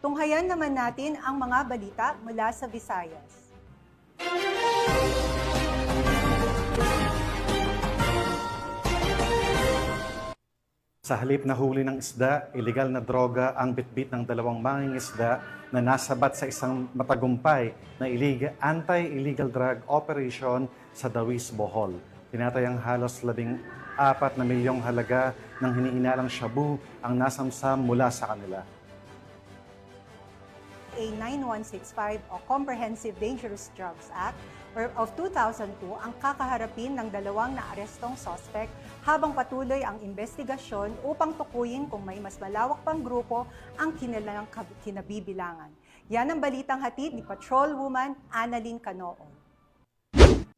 Tunghayan naman natin ang mga balita mula sa Visayas. Sa halip na huli ng isda, iligal na droga ang bitbit ng dalawang mangingisda na nasabat sa isang matagumpay na anti-illegal drug operation sa Dawis, Bohol. Tinatayang halos 14 na milyong halaga ng hinihinalang shabu ang nasamsam mula sa kanila. A 9165 o Comprehensive Dangerous Drugs Act of 2002 ang kakaharapin ng dalawang naarestong suspect habang patuloy ang investigasyon upang tukuyin kung may mas malawak pang grupo ang kinilang kinabibilangan. Yan ang balitang hatid ni Patrolwoman Annalyn Canoo.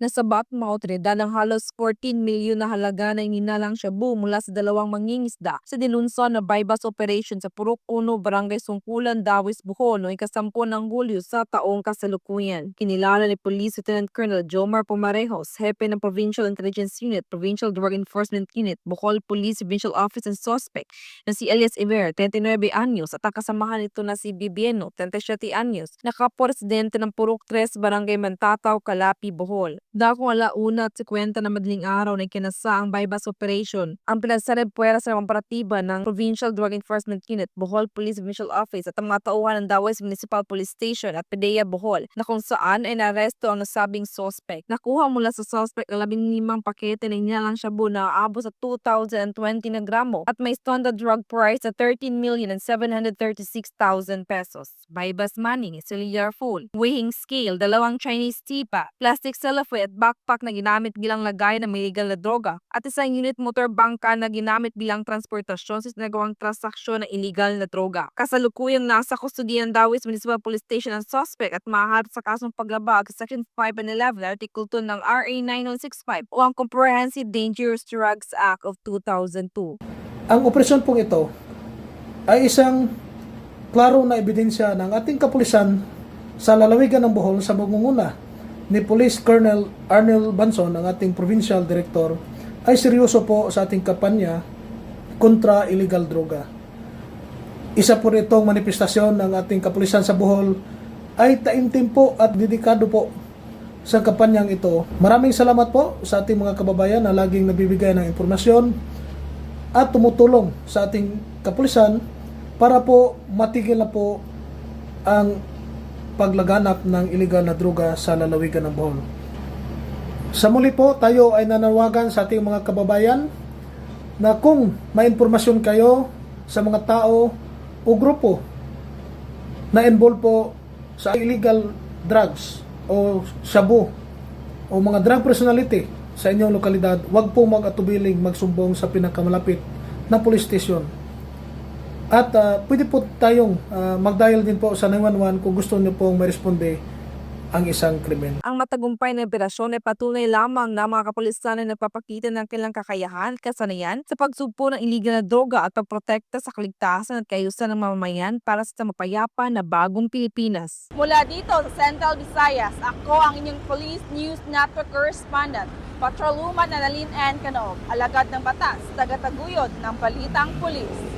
Nasabat ng mga otoridad ng halos 14 milyon na halaga na ininalang shabu mula sa dalawang mangingisda sa dinunson na bypass operation sa Purok 1, Barangay Sungkulan, Dawis, Bohol noong 10 ng Hulyo sa taong kasalukuyan. Kinilala ni Police Lieutenant Colonel Jomar Pumarejos, Hepe ng Provincial Intelligence Unit, Provincial Drug Enforcement Unit, Bohol Police Provincial Office and Suspect na si Elias Iver, 39 anyos, at ang kasamahan nito na si Bibieno, 37 anyos, na kapwa-residente ng Purok 3, Barangay Mantataw, Calapi, Bohol. Dakong 1:50 na madaling araw na ikinasa ang bypass operation. Ang pinagsanib puwera sa komparatiba ng Provincial Drug Enforcement Unit, Bohol Police Provincial Office at ang mga tauhan ng Dawis Municipal Police Station at PDEA Bohol na kung saan ay naresto ang nasabing suspect. Nakuha mula sa suspect ang 15 pakete na ininalang shabu na aabot sa 2,020 na gramo at may standard drug price na 13,736,000 pesos. Bypass money, cellular phone, weighing scale, 2 Chinese tipa, plastic cellophane at backpack na ginamit bilang lagay ng illegal na droga at isang unit motor bangka na ginamit bilang transportasyon sa sinagawang transaksyon ng illegal na droga. Kasalukuyang nasa kustodiya ng Dawis Municipal Police Station ang suspect at maharap sa kasong paglabag sa Section 5 and 11 Article 2 ng RA 9165 o ang Comprehensive Dangerous Drugs Act of 2002. Ang operasyon pong ito ay isang klaro na ebidensya ng ating kapulisan sa lalawigan ng Bohol sa pangunguna ni Police Colonel Arnel Banson, ang ating Provincial Director, ay seryoso po sa ating kampanya kontra illegal droga. Isa po itong manifestasyon ng ating kapulisan sa Bohol ay taimtim po at dedikado po sa kampanyang ito. Maraming salamat po sa ating mga kababayan na laging nabibigay ng impormasyon at tumutulong sa ating kapulisan para po matigil na po ang paglaganap ng iligal na droga sa lalawigan ng Bohol. Sa muli po, tayo ay nanawagan sa ating mga kababayan na kung may impormasyon kayo sa mga tao o grupo na involved po sa illegal drugs o shabu o mga drug personality sa inyong lokalidad, huwag po mag-atubiling magsumbong sa pinakamalapit na police station. At pwede po tayong mag-dial din po sa 911 kung gusto niyo pong may-responde ang isang krimen. Ang matagumpay na operasyon ay patunay lamang na mga kapulisan ay nagpapakita ng kanilang kakayahan, kasanayan sa pagsugpo ng iligal na droga at pagprotekta sa kaligtasan at kaayusan ng mamamayan para sa mapayapa na bagong Pilipinas. Mula dito sa Central Visayas, ako ang inyong Police News Network Correspondent, Patrolwoman Annalyn Canoo, alagad ng batas, tagataguyod ng Balitang Pulis.